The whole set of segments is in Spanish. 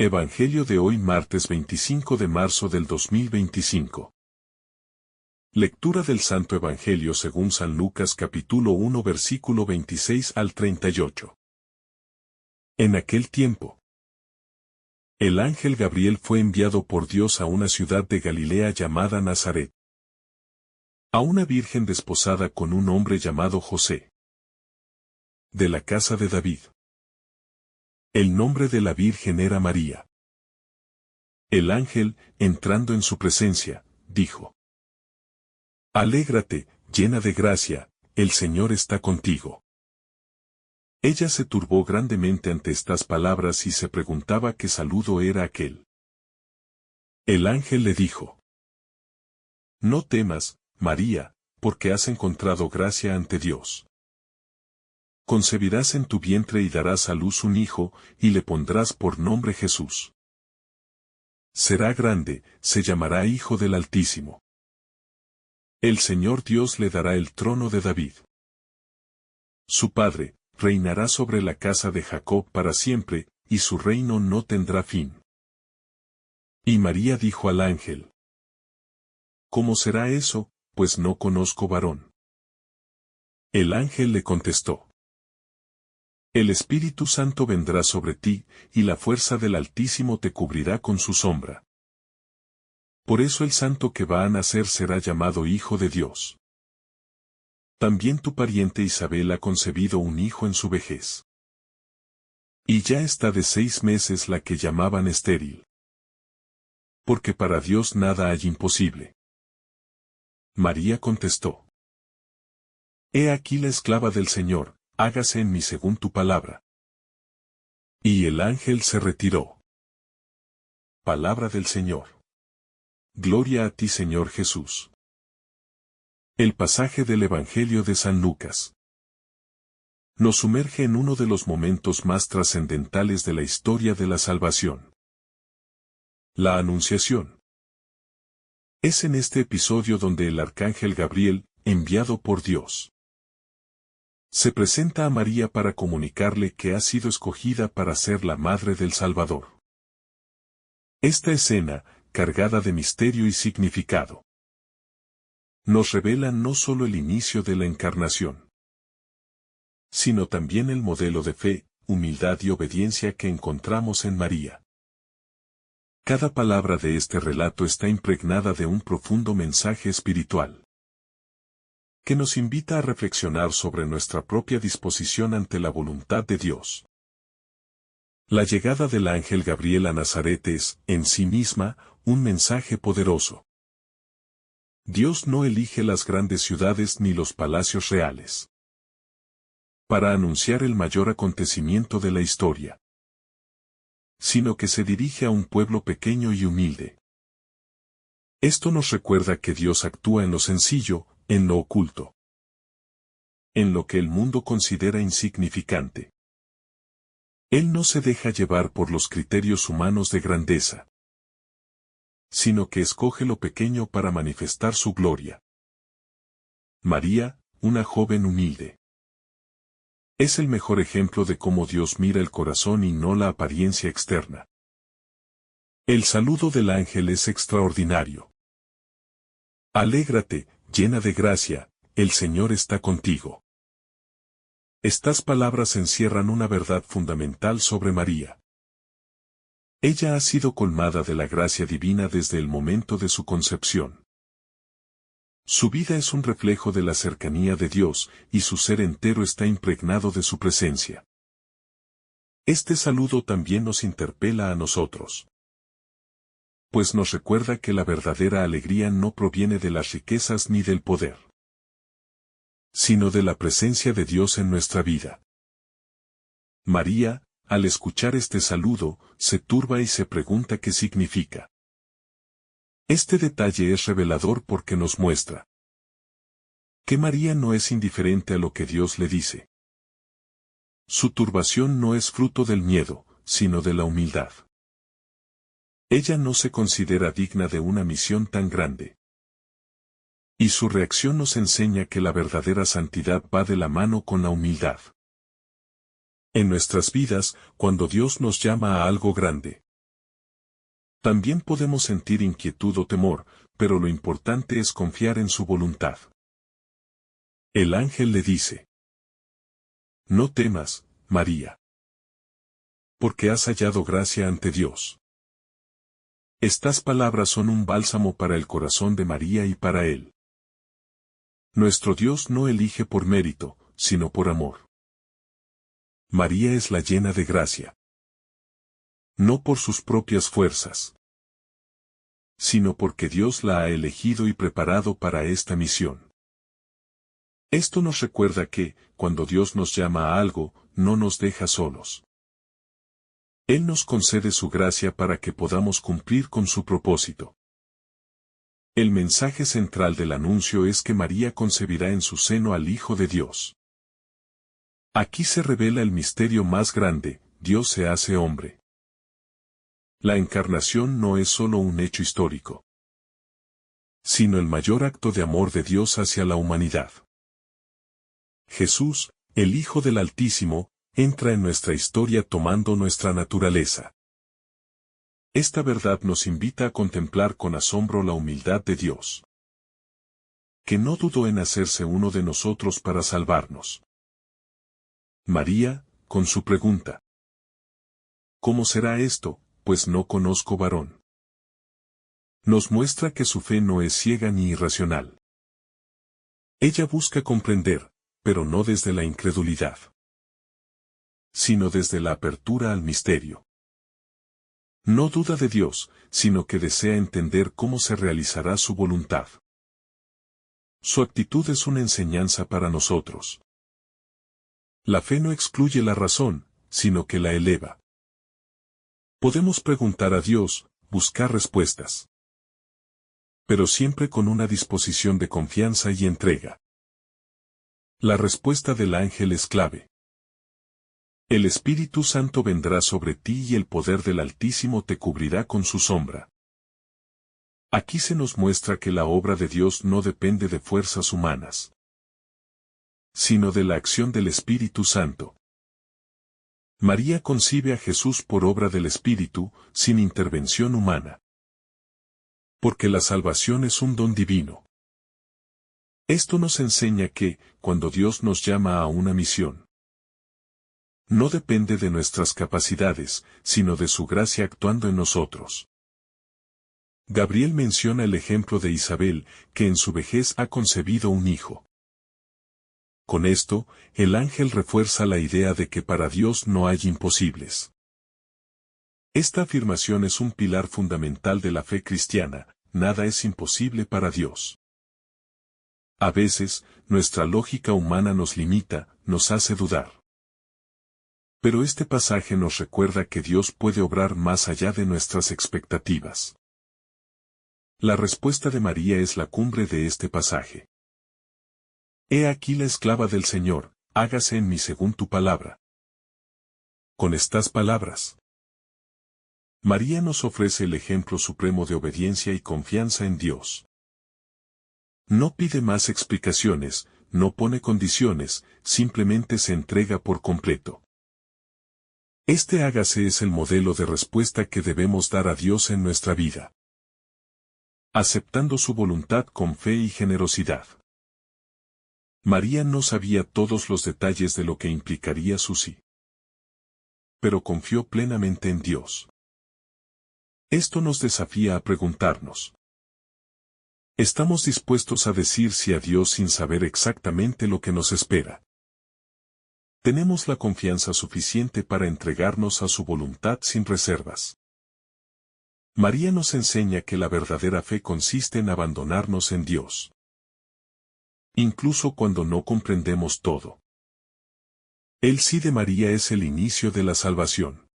Evangelio de hoy martes 25 de marzo del 2025. Lectura del Santo Evangelio según San Lucas capítulo 1 versículo 26 al 38. En aquel tiempo, el ángel Gabriel fue enviado por Dios a una ciudad de Galilea llamada Nazaret, a una virgen desposada con un hombre llamado José, de la casa de David. El nombre de la virgen era María. El ángel, entrando en su presencia, dijo: Alégrate, llena de gracia, el Señor está contigo. Ella se turbó grandemente ante estas palabras y se preguntaba qué saludo era aquel. El ángel le dijo: No temas, María, porque has encontrado gracia ante Dios. Concebirás en tu vientre y darás a luz un hijo, y le pondrás por nombre Jesús. Será grande, se llamará Hijo del Altísimo. El Señor Dios le dará el trono de David. Su padre reinará sobre la casa de Jacob para siempre, y su reino no tendrá fin. Y María dijo al ángel: ¿Cómo será eso, pues no conozco varón? El ángel le contestó: El Espíritu Santo vendrá sobre ti, y la fuerza del Altísimo te cubrirá con su sombra. Por eso el santo que va a nacer será llamado Hijo de Dios. También tu pariente Isabel ha concebido un hijo en su vejez. Y ya está de 6 meses la que llamaban estéril. Porque para Dios nada hay imposible. María contestó: He aquí la esclava del Señor, hágase en mí según tu palabra. Y el ángel se retiró. Palabra del Señor. Gloria a ti, Señor Jesús. El pasaje del Evangelio de San Lucas nos sumerge en uno de los momentos más trascendentales de la historia de la salvación. La Anunciación. Es en este episodio donde el arcángel Gabriel, enviado por Dios, se presenta a María para comunicarle que ha sido escogida para ser la madre del Salvador. Esta escena, cargada de misterio y significado, nos revela no solo el inicio de la encarnación, sino también el modelo de fe, humildad y obediencia que encontramos en María. Cada palabra de este relato está impregnada de un profundo mensaje espiritual, que nos invita a reflexionar sobre nuestra propia disposición ante la voluntad de Dios. La llegada del ángel Gabriel a Nazaret es, en sí misma, un mensaje poderoso. Dios no elige las grandes ciudades ni los palacios reales para anunciar el mayor acontecimiento de la historia, sino que se dirige a un pueblo pequeño y humilde. Esto nos recuerda que Dios actúa en lo sencillo, en lo oculto, en lo que el mundo considera insignificante. Él no se deja llevar por los criterios humanos de grandeza, sino que escoge lo pequeño para manifestar su gloria. María, una joven humilde, es el mejor ejemplo de cómo Dios mira el corazón y no la apariencia externa. El saludo del ángel es extraordinario. Alégrate, llena de gracia, el Señor está contigo. Estas palabras encierran una verdad fundamental sobre María. Ella ha sido colmada de la gracia divina desde el momento de su concepción. Su vida es un reflejo de la cercanía de Dios, y su ser entero está impregnado de su presencia. Este saludo también nos interpela a nosotros, pues nos recuerda que la verdadera alegría no proviene de las riquezas ni del poder, sino de la presencia de Dios en nuestra vida. María, al escuchar este saludo, se turba y se pregunta qué significa. Este detalle es revelador porque nos muestra que María no es indiferente a lo que Dios le dice. Su turbación no es fruto del miedo, sino de la humildad. Ella no se considera digna de una misión tan grande. Y su reacción nos enseña que la verdadera santidad va de la mano con la humildad. En nuestras vidas, cuando Dios nos llama a algo grande, También podemos sentir inquietud o temor, pero lo importante es confiar en su voluntad. El ángel le dice: No temas, María, porque has hallado gracia ante Dios. Estas palabras son un bálsamo para el corazón de María y para él. Nuestro Dios no elige por mérito, sino por amor. María es la llena de gracia. No por sus propias fuerzas, sino porque Dios la ha elegido y preparado para esta misión. Esto nos recuerda que, cuando Dios nos llama a algo, no nos deja solos. Él nos concede su gracia para que podamos cumplir con su propósito. El mensaje central del anuncio es que María concebirá en su seno al Hijo de Dios. Aquí se revela el misterio más grande: Dios se hace hombre. La encarnación no es solo un hecho histórico, sino el mayor acto de amor de Dios hacia la humanidad. Jesús, el Hijo del Altísimo, entra en nuestra historia tomando nuestra naturaleza. Esta verdad nos invita a contemplar con asombro la humildad de Dios, que no dudó en hacerse uno de nosotros para salvarnos. María, con su pregunta: ¿cómo será esto, pues no conozco varón?, nos muestra que su fe no es ciega ni irracional. Ella busca comprender, pero no desde la incredulidad, sino desde la apertura al misterio. No duda de Dios, sino que desea entender cómo se realizará su voluntad. Su actitud es una enseñanza para nosotros. La fe no excluye la razón, sino que la eleva. Podemos preguntar a Dios, buscar respuestas, pero siempre con una disposición de confianza y entrega. La respuesta del ángel es clave. El Espíritu Santo vendrá sobre ti y el poder del Altísimo te cubrirá con su sombra. Aquí se nos muestra que la obra de Dios no depende de fuerzas humanas, sino de la acción del Espíritu Santo. María concibe a Jesús por obra del Espíritu, sin intervención humana, porque la salvación es un don divino. Esto nos enseña que, cuando Dios nos llama a una misión, no depende de nuestras capacidades, sino de su gracia actuando en nosotros. Gabriel menciona el ejemplo de Isabel, que en su vejez ha concebido un hijo. Con esto, el ángel refuerza la idea de que para Dios no hay imposibles. Esta afirmación es un pilar fundamental de la fe cristiana: nada es imposible para Dios. A veces, nuestra lógica humana nos limita, nos hace dudar. Pero este pasaje nos recuerda que Dios puede obrar más allá de nuestras expectativas. La respuesta de María es la cumbre de este pasaje. He aquí la esclava del Señor, hágase en mí según tu palabra. Con estas palabras, María nos ofrece el ejemplo supremo de obediencia y confianza en Dios. No pide más explicaciones, no pone condiciones, simplemente se entrega por completo. Este hágase es el modelo de respuesta que debemos dar a Dios en nuestra vida, aceptando su voluntad con fe y generosidad. María no sabía todos los detalles de lo que implicaría su sí, pero confió plenamente en Dios. Esto nos desafía a preguntarnos: ¿estamos dispuestos a decir sí a Dios sin saber exactamente lo que nos espera? ¿Tenemos la confianza suficiente para entregarnos a su voluntad sin reservas? María nos enseña que la verdadera fe consiste en abandonarnos en Dios, incluso cuando no comprendemos todo. El sí de María es el inicio de la salvación.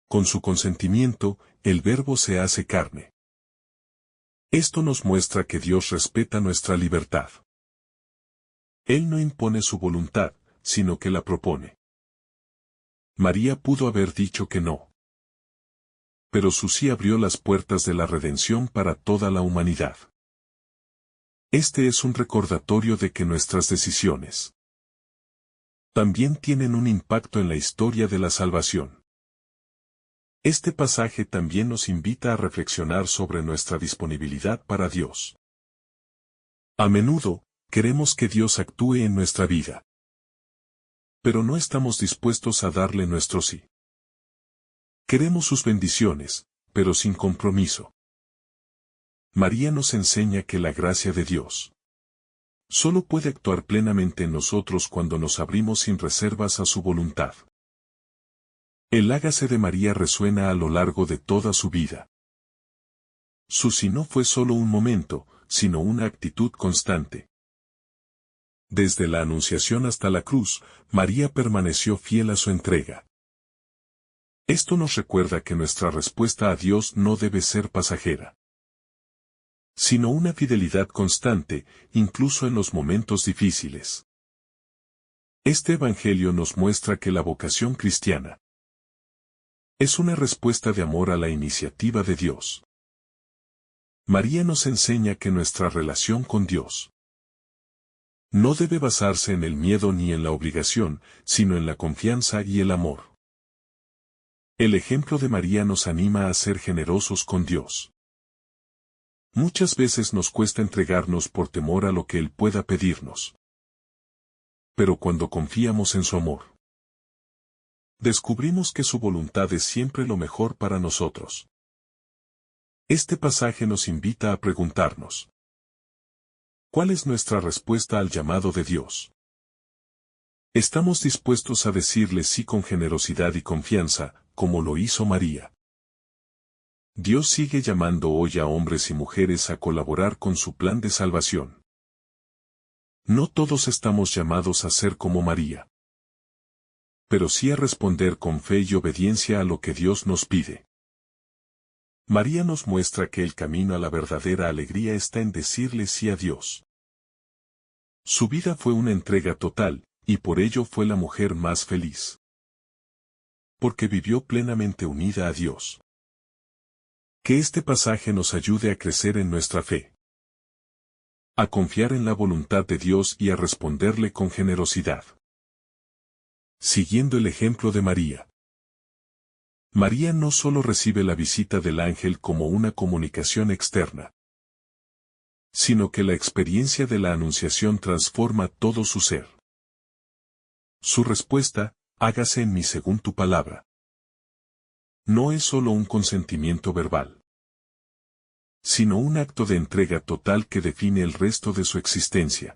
Con su consentimiento, el Verbo se hace carne. Esto nos muestra que Dios respeta nuestra libertad. Él no impone su voluntad, sino que la propone. María pudo haber dicho que no, pero su sí abrió las puertas de la redención para toda la humanidad. Este es un recordatorio de que nuestras decisiones también tienen un impacto en la historia de la salvación. Este pasaje también nos invita a reflexionar sobre nuestra disponibilidad para Dios. A menudo, queremos que Dios actúe en nuestra vida, pero no estamos dispuestos a darle nuestro sí. Queremos sus bendiciones, pero sin compromiso. María nos enseña que la gracia de Dios solo puede actuar plenamente en nosotros cuando nos abrimos sin reservas a su voluntad. El hágase de María resuena a lo largo de toda su vida. Su sí no fue solo un momento, sino una actitud constante. Desde la Anunciación hasta la cruz, María permaneció fiel a su entrega. Esto nos recuerda que nuestra respuesta a Dios no debe ser pasajera, sino una fidelidad constante, incluso en los momentos difíciles. Este Evangelio nos muestra que la vocación cristiana es una respuesta de amor a la iniciativa de Dios. María nos enseña que nuestra relación con Dios no debe basarse en el miedo ni en la obligación, sino en la confianza y el amor. El ejemplo de María nos anima a ser generosos con Dios. Muchas veces nos cuesta entregarnos por temor a lo que Él pueda pedirnos. Pero cuando confiamos en su amor, descubrimos que su voluntad es siempre lo mejor para nosotros. Este pasaje nos invita a preguntarnos: ¿cuál es nuestra respuesta al llamado de Dios? ¿Estamos dispuestos a decirle sí con generosidad y confianza, como lo hizo María? Dios sigue llamando hoy a hombres y mujeres a colaborar con su plan de salvación. No todos estamos llamados a ser como María, pero sí a responder con fe y obediencia a lo que Dios nos pide. María nos muestra que el camino a la verdadera alegría está en decirle sí a Dios. Su vida fue una entrega total, y por ello fue la mujer más feliz, porque vivió plenamente unida a Dios. Que este pasaje nos ayude a crecer en nuestra fe, a confiar en la voluntad de Dios y a responderle con generosidad. Siguiendo el ejemplo de María. María no solo recibe la visita del ángel como una comunicación externa, sino que la experiencia de la Anunciación transforma todo su ser. Su respuesta: hágase en mí según tu palabra, no es solo un consentimiento verbal, sino un acto de entrega total que define el resto de su existencia.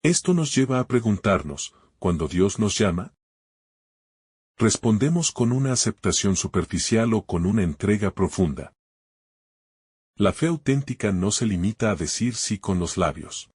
Esto nos lleva a preguntarnos: ¿cuando Dios nos llama, respondemos con una aceptación superficial o con una entrega profunda? La fe auténtica no se limita a decir sí con los labios,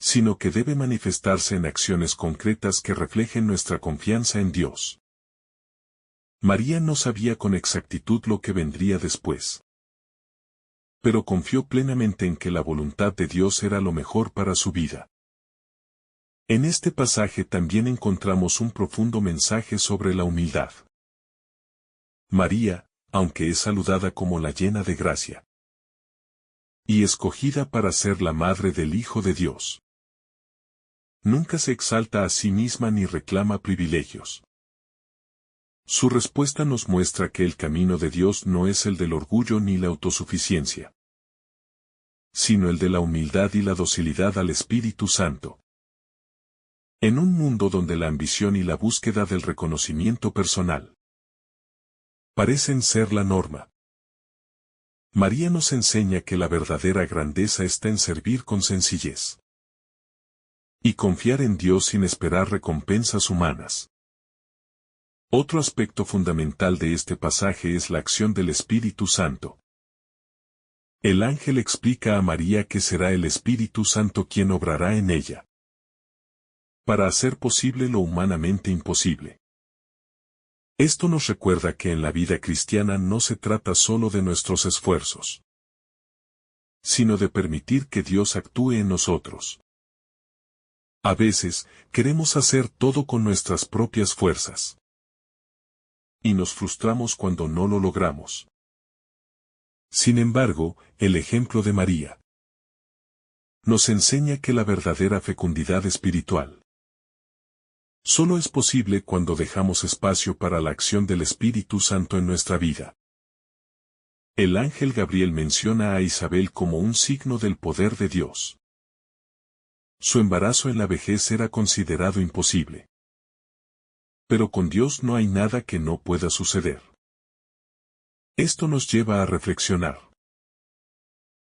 sino que debe manifestarse en acciones concretas que reflejen nuestra confianza en Dios. María no sabía con exactitud lo que vendría después, pero confió plenamente en que la voluntad de Dios era lo mejor para su vida. En este pasaje también encontramos un profundo mensaje sobre la humildad. María, aunque es saludada como la llena de gracia y escogida para ser la madre del Hijo de Dios, nunca se exalta a sí misma ni reclama privilegios. Su respuesta nos muestra que el camino de Dios no es el del orgullo ni la autosuficiencia, sino el de la humildad y la docilidad al Espíritu Santo. En un mundo donde la ambición y la búsqueda del reconocimiento personal parecen ser la norma, María nos enseña que la verdadera grandeza está en servir con sencillez y confiar en Dios sin esperar recompensas humanas. Otro aspecto fundamental de este pasaje es la acción del Espíritu Santo. El ángel explica a María que será el Espíritu Santo quien obrará en ella, para hacer posible lo humanamente imposible. Esto nos recuerda que en la vida cristiana no se trata solo de nuestros esfuerzos, sino de permitir que Dios actúe en nosotros. A veces, queremos hacer todo con nuestras propias fuerzas, y nos frustramos cuando no lo logramos. Sin embargo, el ejemplo de María nos enseña que la verdadera fecundidad espiritual Solo es posible cuando dejamos espacio para la acción del Espíritu Santo en nuestra vida. El ángel Gabriel menciona a Isabel como un signo del poder de Dios. Su embarazo en la vejez era considerado imposible. Pero con Dios no hay nada que no pueda suceder. Esto nos lleva a reflexionar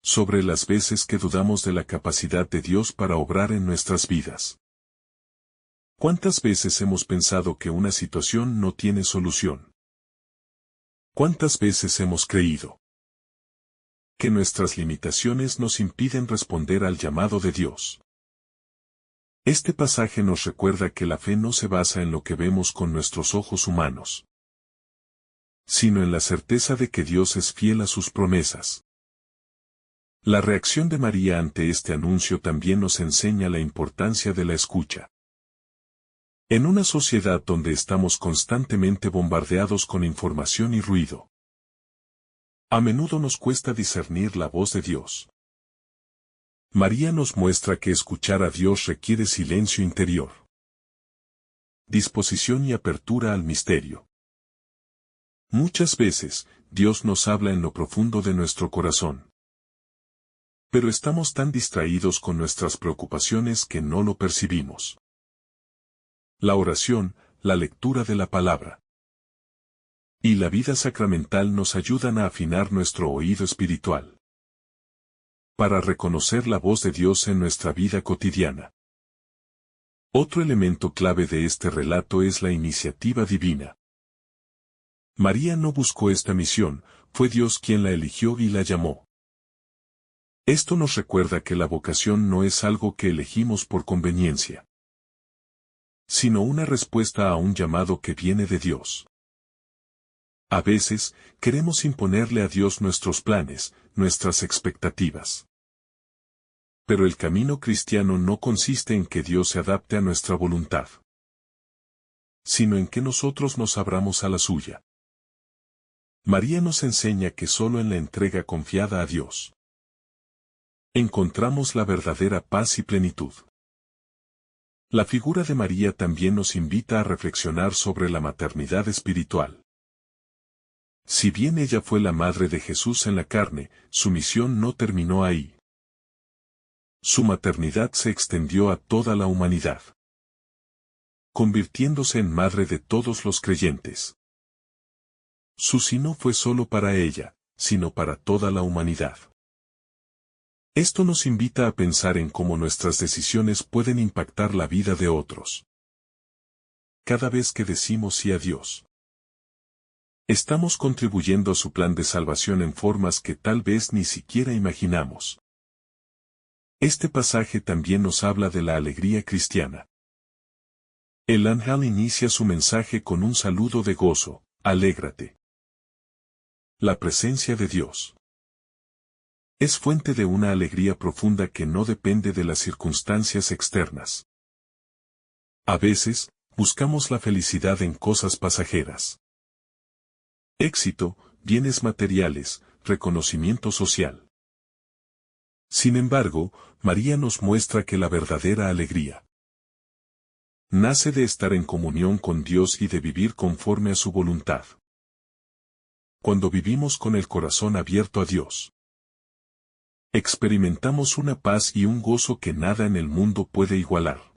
sobre las veces que dudamos de la capacidad de Dios para obrar en nuestras vidas. ¿Cuántas veces hemos pensado que una situación no tiene solución? ¿Cuántas veces hemos creído que nuestras limitaciones nos impiden responder al llamado de Dios? Este pasaje nos recuerda que la fe no se basa en lo que vemos con nuestros ojos humanos, sino en la certeza de que Dios es fiel a sus promesas. La reacción de María ante este anuncio también nos enseña la importancia de la escucha. En una sociedad donde estamos constantemente bombardeados con información y ruido, a menudo nos cuesta discernir la voz de Dios. María nos muestra que escuchar a Dios requiere silencio interior, disposición y apertura al misterio. Muchas veces, Dios nos habla en lo profundo de nuestro corazón. Pero estamos tan distraídos con nuestras preocupaciones que no lo percibimos. La oración, la lectura de la palabra y la vida sacramental nos ayudan a afinar nuestro oído espiritual para reconocer la voz de Dios en nuestra vida cotidiana. Otro elemento clave de este relato es la iniciativa divina. María no buscó esta misión, fue Dios quien la eligió y la llamó. Esto nos recuerda que la vocación no es algo que elegimos por conveniencia, sino una respuesta a un llamado que viene de Dios. A veces, queremos imponerle a Dios nuestros planes, nuestras expectativas. Pero el camino cristiano no consiste en que Dios se adapte a nuestra voluntad, sino en que nosotros nos abramos a la suya. María nos enseña que solo en la entrega confiada a Dios encontramos la verdadera paz y plenitud. La figura de María también nos invita a reflexionar sobre la maternidad espiritual. Si bien ella fue la madre de Jesús en la carne, su misión no terminó ahí. Su maternidad se extendió a toda la humanidad, convirtiéndose en madre de todos los creyentes. Su sí no fue solo para ella, sino para toda la humanidad. Esto nos invita a pensar en cómo nuestras decisiones pueden impactar la vida de otros. Cada vez que decimos sí a Dios, estamos contribuyendo a su plan de salvación en formas que tal vez ni siquiera imaginamos. Este pasaje también nos habla de la alegría cristiana. El ángel inicia su mensaje con un saludo de gozo: alégrate. La presencia de Dios es fuente de una alegría profunda que no depende de las circunstancias externas. A veces, buscamos la felicidad en cosas pasajeras. Éxito, bienes materiales, reconocimiento social. Sin embargo, María nos muestra que la verdadera alegría nace de estar en comunión con Dios y de vivir conforme a su voluntad. Cuando vivimos con el corazón abierto a Dios, experimentamos una paz y un gozo que nada en el mundo puede igualar.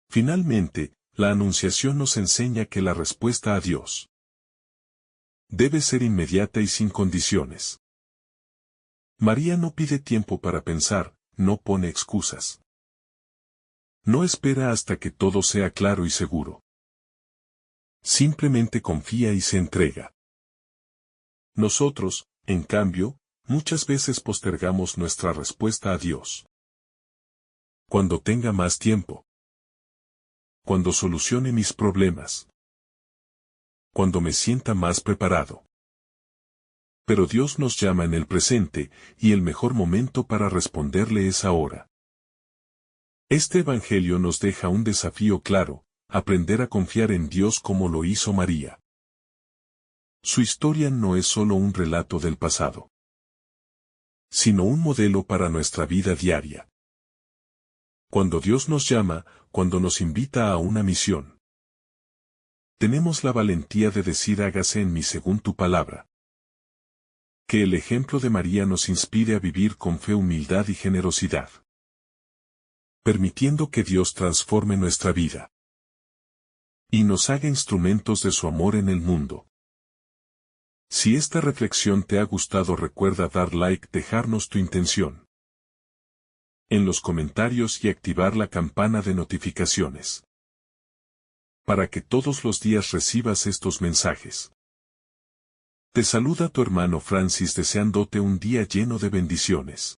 Finalmente, la Anunciación nos enseña que la respuesta a Dios debe ser inmediata y sin condiciones. María no pide tiempo para pensar, no pone excusas. No espera hasta que todo sea claro y seguro. Simplemente confía y se entrega. Nosotros, en cambio, muchas veces postergamos nuestra respuesta a Dios. Cuando tenga más tiempo. Cuando solucione mis problemas. Cuando me sienta más preparado. Pero Dios nos llama en el presente, y el mejor momento para responderle es ahora. Este Evangelio nos deja un desafío claro: aprender a confiar en Dios como lo hizo María. Su historia no es solo un relato del pasado, sino un modelo para nuestra vida diaria. Cuando Dios nos llama, cuando nos invita a una misión, tenemos la valentía de decir hágase en mí según tu palabra. Que el ejemplo de María nos inspire a vivir con fe, humildad y generosidad, permitiendo que Dios transforme nuestra vida y nos haga instrumentos de su amor en el mundo. Si esta reflexión te ha gustado, recuerda dar like, dejarnos tu intención en los comentarios y activar la campana de notificaciones para que todos los días recibas estos mensajes. Te saluda tu hermano Francis deseándote un día lleno de bendiciones.